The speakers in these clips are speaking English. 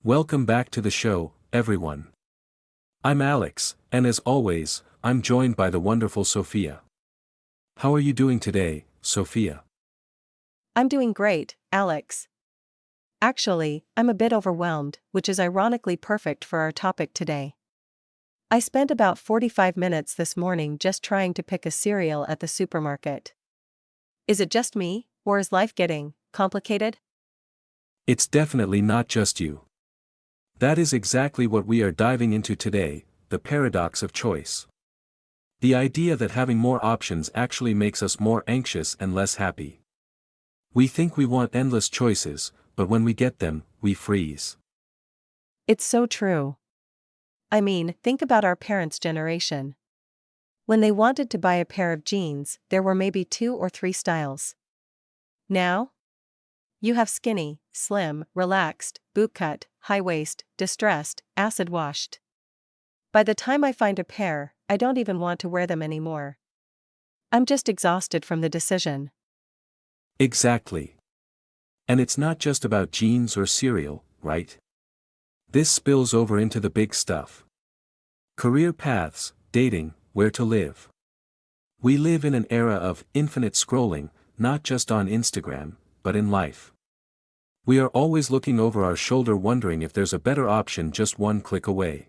Welcome back to the show, everyone. I'm Alex, and as always, I'm joined by the wonderful Sophia. How are you doing today, Sophia? I'm doing great, Alex. Actually, I'm a bit overwhelmed, which is ironically perfect for our topic today. I spent about 45 minutes this morning just trying to pick a cereal at the supermarket. Is it just me, or is life getting complicated? It's definitely not just you. That is exactly what we are diving into today, the paradox of choice. The idea that having more options actually makes us more anxious and less happy. We think we want endless choices, but when we get them, we freeze. It's so true. I mean, think about our parents' generation. When they wanted to buy a pair of jeans, there were maybe 2 or 3 styles. Now? You have skinny, slim, relaxed, bootcut, high-waist, distressed, acid-washed. By the time I find a pair, I don't even want to wear them anymore. I'm just exhausted from the decision. Exactly. And it's not just about jeans or cereal, right? This spills over into the big stuff. Career paths, dating, where to live. We live in an era of infinite scrolling, not just on Instagram, but in life. We are always looking over our shoulder wondering if there's a better option just one click away.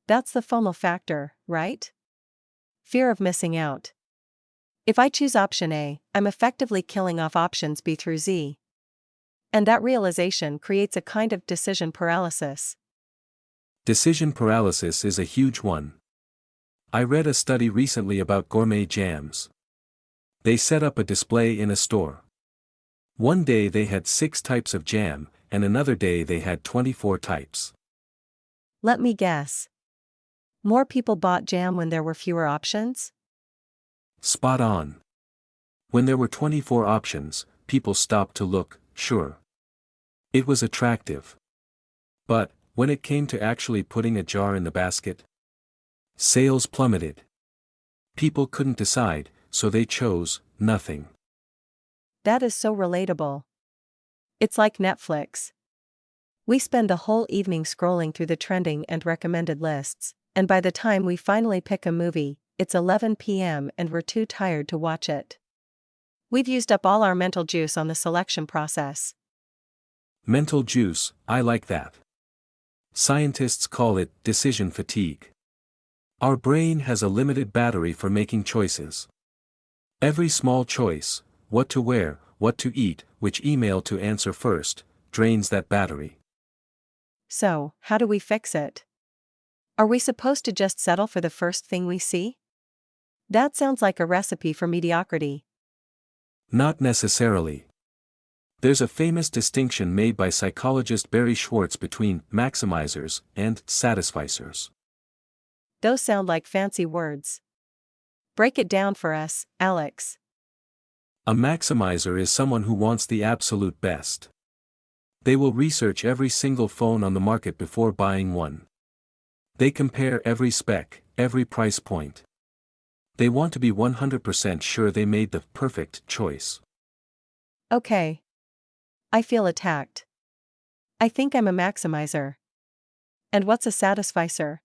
That's the FOMO factor, right? Fear of missing out. If I choose option A, I'm effectively killing off options B through Z. And that realization creates a kind of decision paralysis. Decision paralysis is a huge one. I read a study recently about gourmet jams. They set up a display in a store. One day they had 6 types of jam, and another day they had 24 types. Let me guess. More people bought jam when there were fewer options? Spot on. When there were 24 options, people stopped to look, sure. It was attractive. But, when it came to actually putting a jar in the basket, sales plummeted. People couldn't decide, so they chose nothing. That is so relatable. It's like Netflix. We spend the whole evening scrolling through the trending and recommended lists, and by the time we finally pick a movie, it's 11 p.m. and we're too tired to watch it. We've used up all our mental juice on the selection process. Mental juice, I like that. Scientists call it decision fatigue. Our brain has a limited battery for making choices. Every small choice, what to wear, what to eat, which email to answer first, drains that battery. So, how do we fix it? Are we supposed to just settle for the first thing we see? That sounds like a recipe for mediocrity. Not necessarily. There's a famous distinction made by psychologist Barry Schwartz between maximizers and satisficers. Those sound like fancy words. Break it down for us, Alex. A maximizer is someone who wants the absolute best. They will research every single phone on the market before buying one. They compare every spec, every price point. They want to be 100% sure they made the perfect choice. Okay. I feel attacked. I think I'm a maximizer. And what's a satisficer?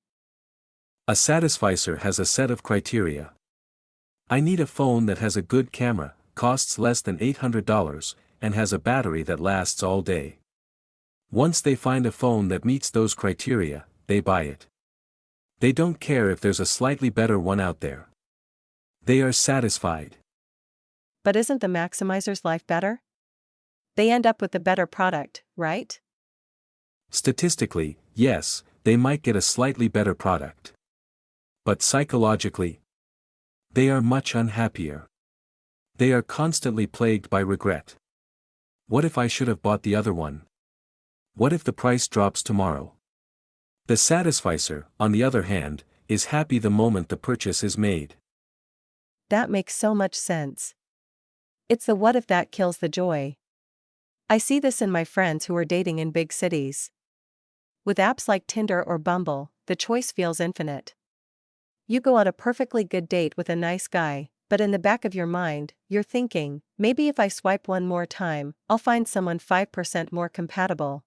A Satisficer has a set of criteria. I need a phone that has a good camera, costs less than $800, and has a battery that lasts all day. Once they find a phone that meets those criteria, they buy it. They don't care if there's a slightly better one out there. They are satisfied. But isn't the maximizer's life better? They end up with a better product, right? Statistically, yes, they might get a slightly better product. But psychologically, they are much unhappier. They are constantly plagued by regret. What if I should have bought the other one? What if the price drops tomorrow? The Satisficer, on the other hand, is happy the moment the purchase is made. That makes so much sense. It's the what if that kills the joy. I see this in my friends who are dating in big cities. With apps like Tinder or Bumble, the choice feels infinite. You go on a perfectly good date with a nice guy, but in the back of your mind, you're thinking, maybe if I swipe one more time, I'll find someone 5% more compatible.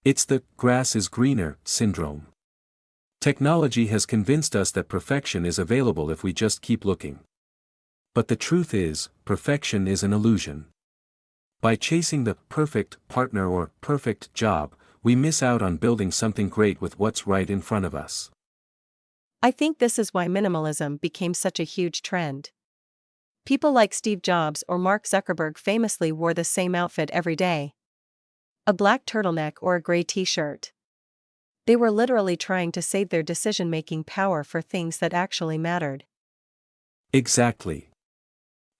It's the grass is greener syndrome. Technology has convinced us that perfection is available if we just keep looking. But the truth is, perfection is an illusion. By chasing the perfect partner or perfect job, we miss out on building something great with what's right in front of us. I think this is why minimalism became such a huge trend. People like Steve Jobs or Mark Zuckerberg famously wore the same outfit every day: a black turtleneck or a gray t-shirt. They were literally trying to save their decision-making power for things that actually mattered. Exactly.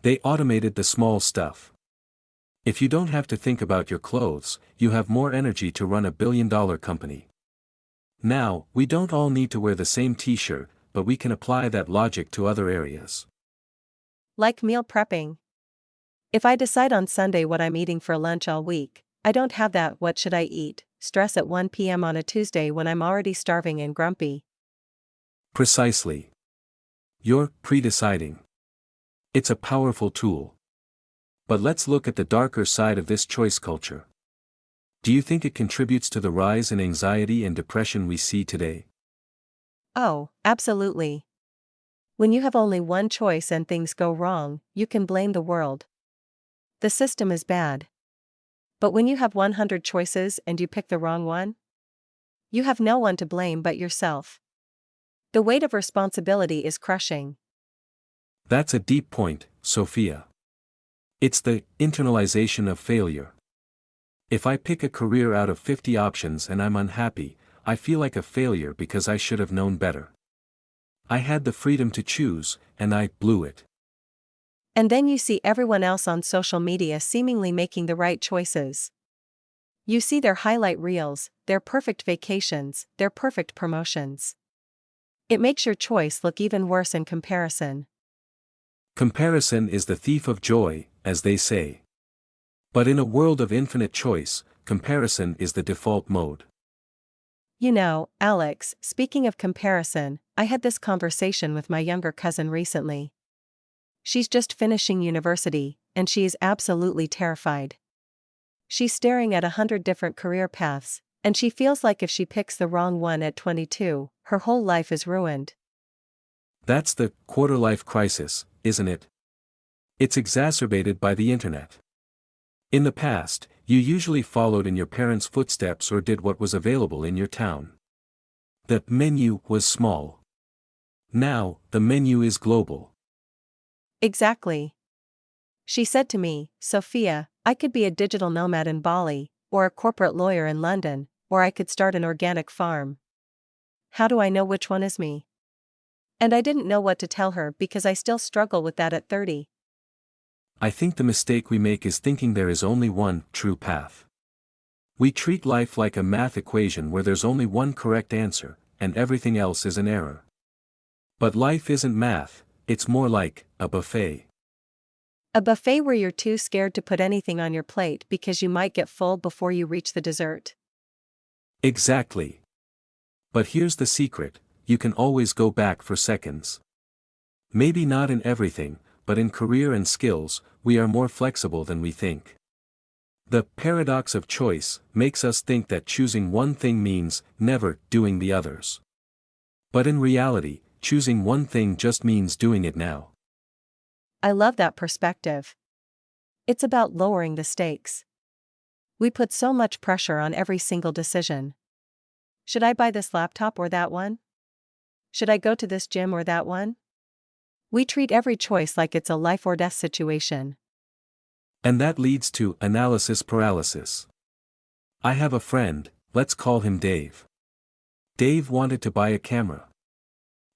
They automated the small stuff. If you don't have to think about your clothes, you have more energy to run a billion-dollar company. Now, we don't all need to wear the same t-shirt, but we can apply that logic to other areas. Like meal prepping. If I decide on Sunday what I'm eating for lunch all week, I don't have that "what should I eat" stress at 1 p.m. on a Tuesday when I'm already starving and grumpy. Precisely. You're pre-deciding. It's a powerful tool. But let's look at the darker side of this choice culture. Do you think it contributes to the rise in anxiety and depression we see today? Oh, absolutely. When you have only one choice and things go wrong, you can blame the world. The system is bad. But when you have 100 choices and you pick the wrong one, you have no one to blame but yourself. The weight of responsibility is crushing. That's a deep point, Sophia. It's the internalization of failure. If I pick a career out of 50 options and I'm unhappy, I feel like a failure because I should have known better. I had the freedom to choose, and I blew it. And then you see everyone else on social media seemingly making the right choices. You see their highlight reels, their perfect vacations, their perfect promotions. It makes your choice look even worse in comparison. Comparison is the thief of joy, as they say. But in a world of infinite choice, comparison is the default mode. You know, Alex, speaking of comparison, I had this conversation with my younger cousin recently. She's just finishing university, and she is absolutely terrified. She's staring at 100 different career paths, and she feels like if she picks the wrong one at 22, her whole life is ruined. That's the quarter-life crisis, isn't it? It's exacerbated by the internet. In the past, you usually followed in your parents' footsteps or did what was available in your town. The menu was small. Now, the menu is global. Exactly. She said to me, "Sophia, I could be a digital nomad in Bali, or a corporate lawyer in London, or I could start an organic farm. How do I know which one is me?" And I didn't know what to tell her because I still struggle with that at 30. I think the mistake we make is thinking there is only one true path. We treat life like a math equation where there's only one correct answer, and everything else is an error. But life isn't math, it's more like a buffet. A buffet where you're too scared to put anything on your plate because you might get full before you reach the dessert. Exactly. But here's the secret: you can always go back for seconds. Maybe not in everything, but in career and skills, we are more flexible than we think. The paradox of choice makes us think that choosing one thing means never doing the others. But in reality, choosing one thing just means doing it now. I love that perspective. It's about lowering the stakes. We put so much pressure on every single decision. Should I buy this laptop or that one? Should I go to this gym or that one? We treat every choice like it's a life or death situation. And that leads to analysis paralysis. I have a friend, let's call him Dave. Dave wanted to buy a camera.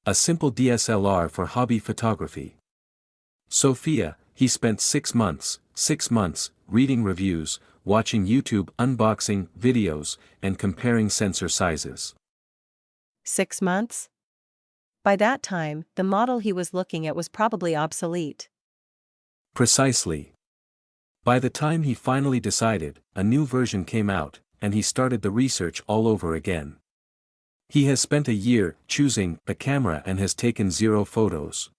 A simple DSLR for hobby photography. Sophia, he spent 6 months, reading reviews, watching YouTube unboxing videos, and comparing sensor sizes. 6 months? By that time, the model he was looking at was probably obsolete. Precisely. By the time he finally decided, a new version came out, and he started the research all over again. He has spent a year choosing a camera and has taken 0 photos.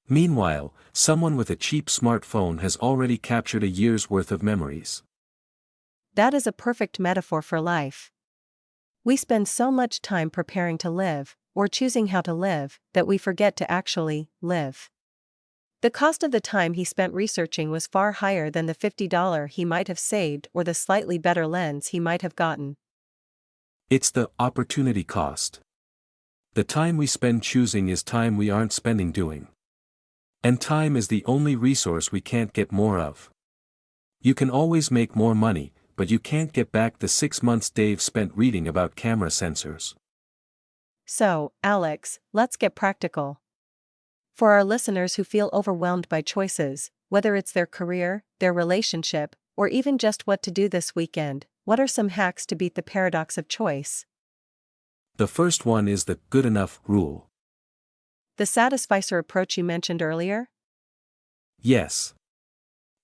Meanwhile, someone with a cheap smartphone has already captured a year's worth of memories. That is a perfect metaphor for life. We spend so much time preparing to live, or choosing how to live, that we forget to actually live. The cost of the time he spent researching was far higher than the $50 he might have saved or the slightly better lens he might have gotten. It's the opportunity cost. The time we spend choosing is time we aren't spending doing. And time is the only resource we can't get more of. You can always make more money, but you can't get back the 6 months Dave spent reading about camera sensors. So, Alex, let's get practical. For our listeners who feel overwhelmed by choices, whether it's their career, their relationship, or even just what to do this weekend, what are some hacks to beat the paradox of choice? The first one is the good enough rule. The Satisficer approach you mentioned earlier? Yes.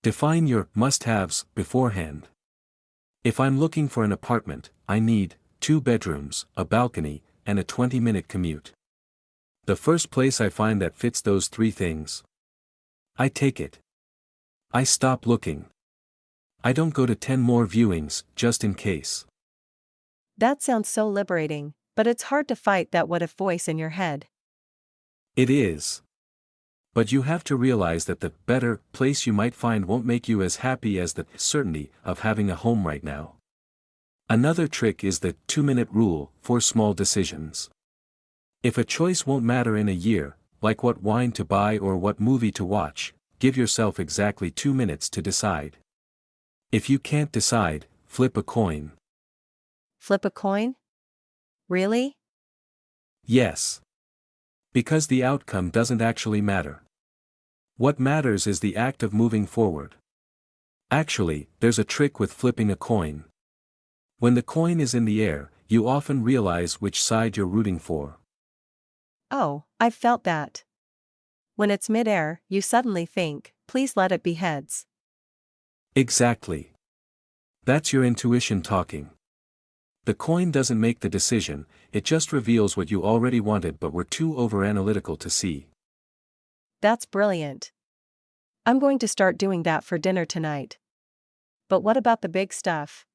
Define your must-haves beforehand. If I'm looking for an apartment, I need 2 bedrooms, a balcony, and a 20-minute commute. The first place I find that fits those 3 things, I take it. I stop looking. I don't go to 10 more viewings, just in case. That sounds so liberating, but it's hard to fight that what-if voice in your head. It is. But you have to realize that the better place you might find won't make you as happy as the certainty of having a home right now. Another trick is the 2-minute rule for small decisions. If a choice won't matter in a year, like what wine to buy or what movie to watch, give yourself exactly 2 minutes to decide. If you can't decide, flip a coin. Flip a coin? Really? Yes. Because the outcome doesn't actually matter. What matters is the act of moving forward. Actually, there's a trick with flipping a coin. When the coin is in the air, you often realize which side you're rooting for. Oh, I've felt that. When it's mid-air, you suddenly think, please let it be heads. Exactly. That's your intuition talking. The coin doesn't make the decision, it just reveals what you already wanted but were too over-analytical to see. That's brilliant. I'm going to start doing that for dinner tonight. But what about the big stuff?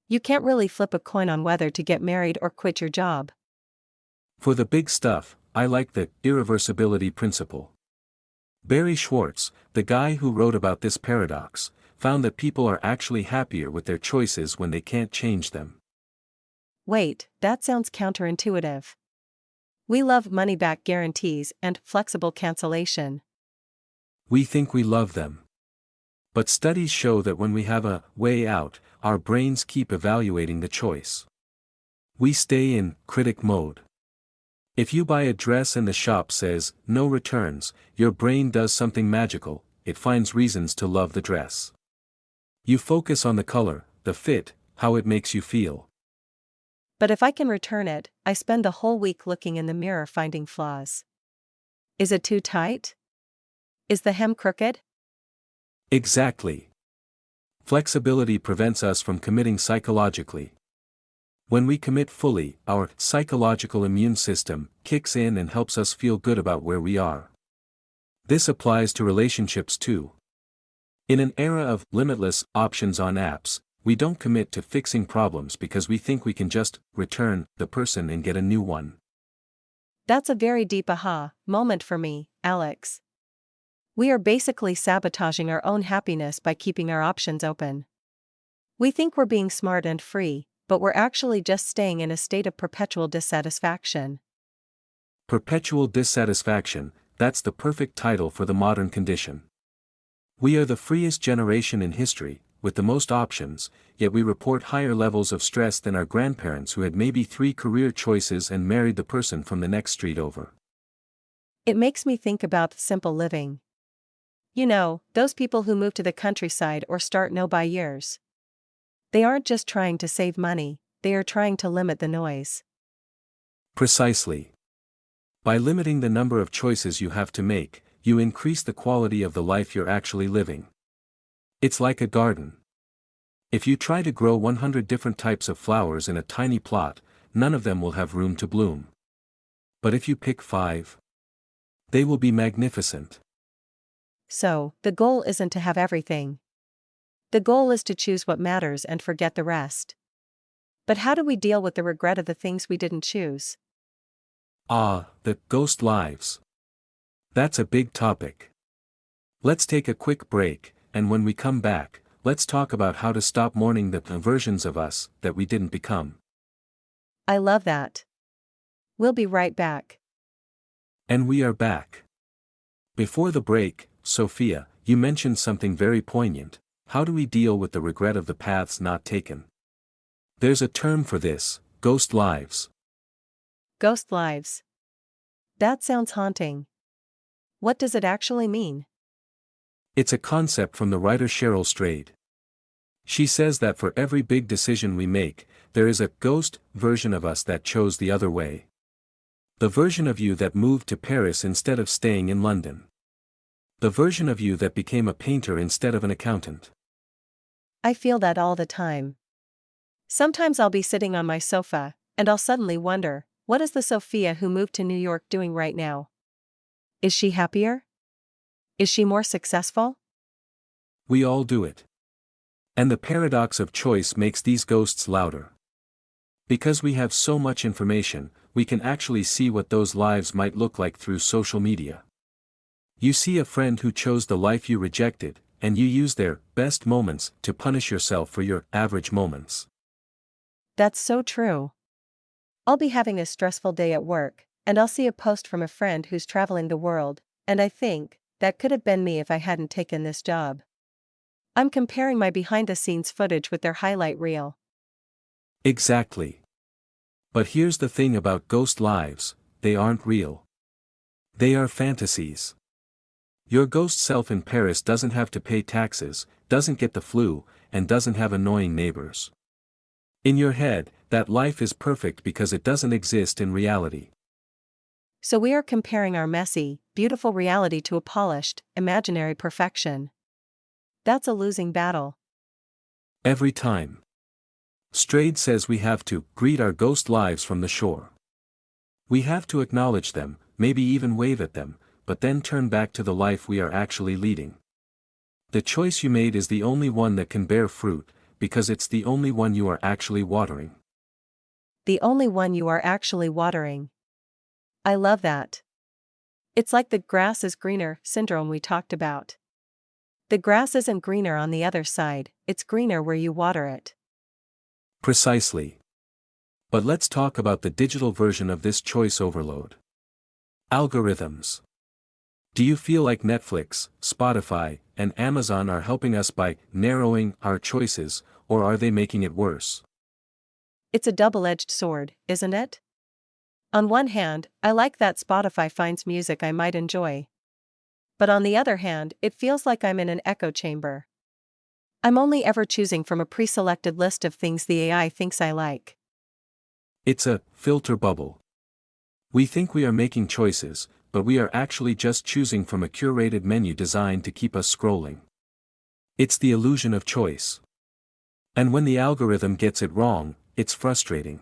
You can't really flip a coin on whether to get married or quit your job. For the big stuff, I like the irreversibility principle. Barry Schwartz, the guy who wrote about this paradox, found that people are actually happier with their choices when they can't change them. Wait, that sounds counterintuitive. We love money-back guarantees and flexible cancellation. We think we love them. But studies show that when we have a way out, our brains keep evaluating the choice. We stay in critic mode. If you buy a dress and the shop says, no returns, your brain does something magical, it finds reasons to love the dress. You focus on the color, the fit, how it makes you feel. But if I can return it, I spend the whole week looking in the mirror finding flaws. Is it too tight? Is the hem crooked? Exactly. Flexibility prevents us from committing psychologically. When we commit fully, our psychological immune system kicks in and helps us feel good about where we are. This applies to relationships too. In an era of limitless options on apps, we don't commit to fixing problems because we think we can just return the person and get a new one. That's a very deep aha moment for me, Alex. We are basically sabotaging our own happiness by keeping our options open. We think we're being smart and free, but we're actually just staying in a state of perpetual dissatisfaction. Perpetual dissatisfaction, that's the perfect title for the modern condition. We are the freest generation in history, with the most options, yet we report higher levels of stress than our grandparents who had maybe 3 career choices and married the person from the next street over. It makes me think about simple living. You know, those people who move to the countryside or start no-buy years. They aren't just trying to save money, they are trying to limit the noise. Precisely. By limiting the number of choices you have to make, you increase the quality of the life you're actually living. It's like a garden. If you try to grow 100 different types of flowers in a tiny plot, none of them will have room to bloom. But if you pick 5, they will be magnificent. So, the goal isn't to have everything. The goal is to choose what matters and forget the rest. But how do we deal with the regret of the things we didn't choose? Ah, the ghost lives. That's a big topic. Let's take a quick break, and when we come back, let's talk about how to stop mourning the versions of us that we didn't become. I love that. We'll be right back. And we are back. Before the break, Sophia, you mentioned something very poignant. How do we deal with the regret of the paths not taken? There's a term for this, ghost lives. Ghost lives. That sounds haunting. What does it actually mean? It's a concept from the writer Cheryl Strayed. She says that for every big decision we make, there is a ghost version of us that chose the other way. The version of you that moved to Paris instead of staying in London. The version of you that became a painter instead of an accountant. I feel that all the time. Sometimes I'll be sitting on my sofa, and I'll suddenly wonder, what is the Sophia who moved to New York doing right now? Is she happier? Is she more successful? We all do it. And the paradox of choice makes these ghosts louder. Because we have so much information, we can actually see what those lives might look like through social media. You see a friend who chose the life you rejected, and you use their best moments to punish yourself for your average moments. That's so true. I'll be having a stressful day at work, and I'll see a post from a friend who's traveling the world, and I think, that could have been me if I hadn't taken this job. I'm comparing my behind-the-scenes footage with their highlight reel. Exactly. But here's the thing about ghost lives, they aren't real. They are fantasies. Your ghost self in Paris doesn't have to pay taxes, doesn't get the flu, and doesn't have annoying neighbors. In your head, that life is perfect because it doesn't exist in reality. So we are comparing our messy, beautiful reality to a polished, imaginary perfection. That's a losing battle. Every time. Strayed says we have to greet our ghost lives from the shore. We have to acknowledge them, maybe even wave at them, but then turn back to the life we are actually leading. The choice you made is the only one that can bear fruit, because it's the only one you are actually watering. The only one you are actually watering. I love that. It's like the grass is greener syndrome we talked about. The grass isn't greener on the other side, it's greener where you water it. Precisely. But let's talk about the digital version of this choice overload. Algorithms. Do you feel like Netflix, Spotify, and Amazon are helping us by narrowing our choices, or are they making it worse? It's a double-edged sword, isn't it? On one hand, I like that Spotify finds music I might enjoy. But on the other hand, it feels like I'm in an echo chamber. I'm only ever choosing from a pre-selected list of things the AI thinks I like. It's a filter bubble. We think we are making choices, but we are actually just choosing from a curated menu designed to keep us scrolling. It's the illusion of choice. And when the algorithm gets it wrong, it's frustrating.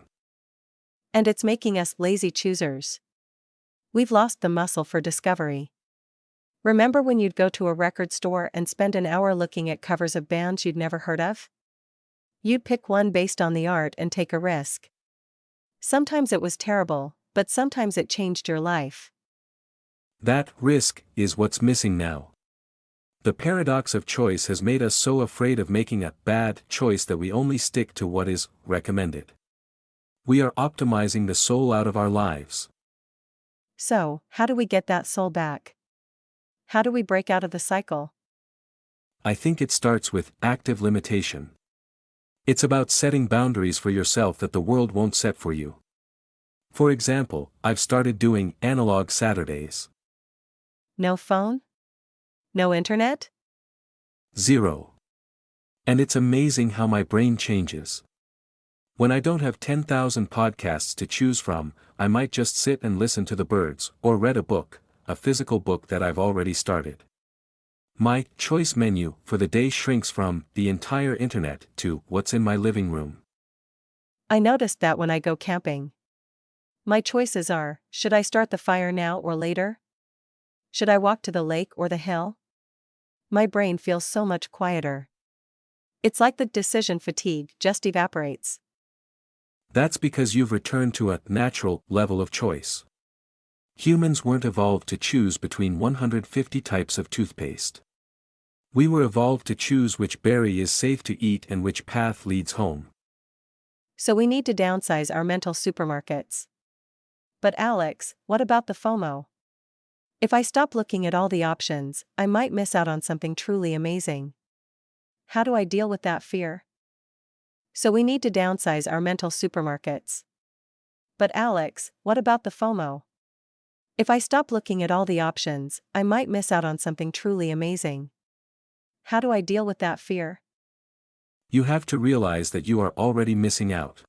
And it's making us lazy choosers. We've lost the muscle for discovery. Remember when you'd go to a record store and spend an hour looking at covers of bands you'd never heard of? You'd pick one based on the art and take a risk. Sometimes it was terrible, but sometimes it changed your life. That risk is what's missing now. The paradox of choice has made us so afraid of making a bad choice that we only stick to what is recommended. We are optimizing the soul out of our lives. So, how do we get that soul back? How do we break out of the cycle? I think it starts with active limitation. It's about setting boundaries for yourself that the world won't set for you. For example, I've started doing analog Saturdays. No phone? No internet? Zero. And it's amazing how my brain changes. When I don't have 10,000 podcasts to choose from, I might just sit and listen to the birds, or read a book, a physical book that I've already started. My choice menu for the day shrinks from the entire internet to what's in my living room. I noticed that when I go camping. My choices are, should I start the fire now or later? Should I walk to the lake or the hill? My brain feels so much quieter. It's like the decision fatigue just evaporates. That's because you've returned to a natural level of choice. Humans weren't evolved to choose between 150 types of toothpaste. We were evolved to choose which berry is safe to eat and which path leads home. So we need to downsize our mental supermarkets. But Alex, what about the FOMO? If I stop looking at all the options, I might miss out on something truly amazing. How do I deal with that fear? So we need to downsize our mental supermarkets. But Alex, what about the FOMO? If I stop looking at all the options, I might miss out on something truly amazing. How do I deal with that fear? You have to realize that you are already missing out.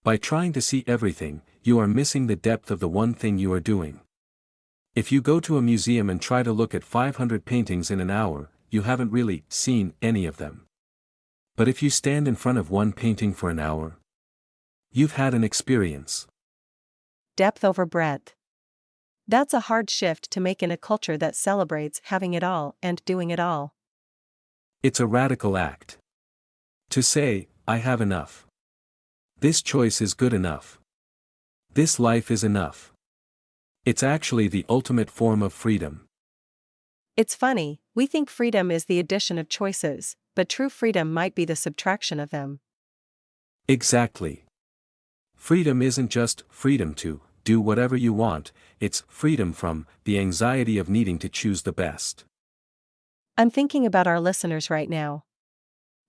By trying to see everything, you are missing the depth of the one thing you are doing. If you go to a museum and try to look at 500 paintings in an hour, you haven't really seen any of them. But if you stand in front of one painting for an hour, you've had an experience. Depth over breadth. That's a hard shift to make in a culture that celebrates having it all and doing it all. It's a radical act. To say, I have enough. This choice is good enough. This life is enough. It's actually the ultimate form of freedom. It's funny, we think freedom is the addition of choices, but true freedom might be the subtraction of them. Exactly. Freedom isn't just freedom to do whatever you want, it's freedom from the anxiety of needing to choose the best. I'm thinking about our listeners right now.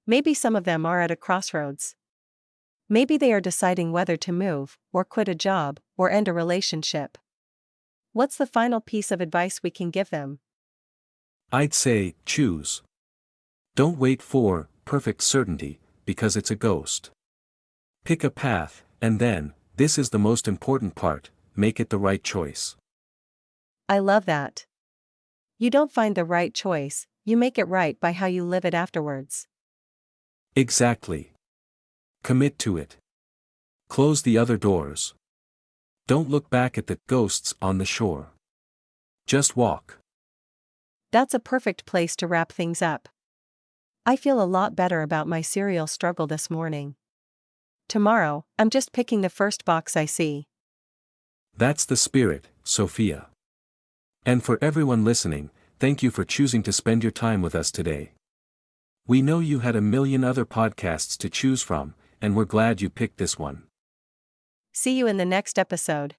Maybe some of them are at a crossroads. Maybe they are deciding whether to move, or quit a job, or end a relationship. What's the final piece of advice we can give them? I'd say, choose. Don't wait for perfect certainty, because it's a ghost. Pick a path, and then, this is the most important part, make it the right choice. I love that. You don't find the right choice, you make it right by how you live it afterwards. Exactly. Commit to it. Close the other doors. Don't look back at the ghosts on the shore. Just walk. That's a perfect place to wrap things up. I feel a lot better about my cereal struggle this morning. Tomorrow, I'm just picking the first box I see. That's the spirit, Sophia. And for everyone listening, thank you for choosing to spend your time with us today. We know you had a million other podcasts to choose from, and we're glad you picked this one. See you in the next episode.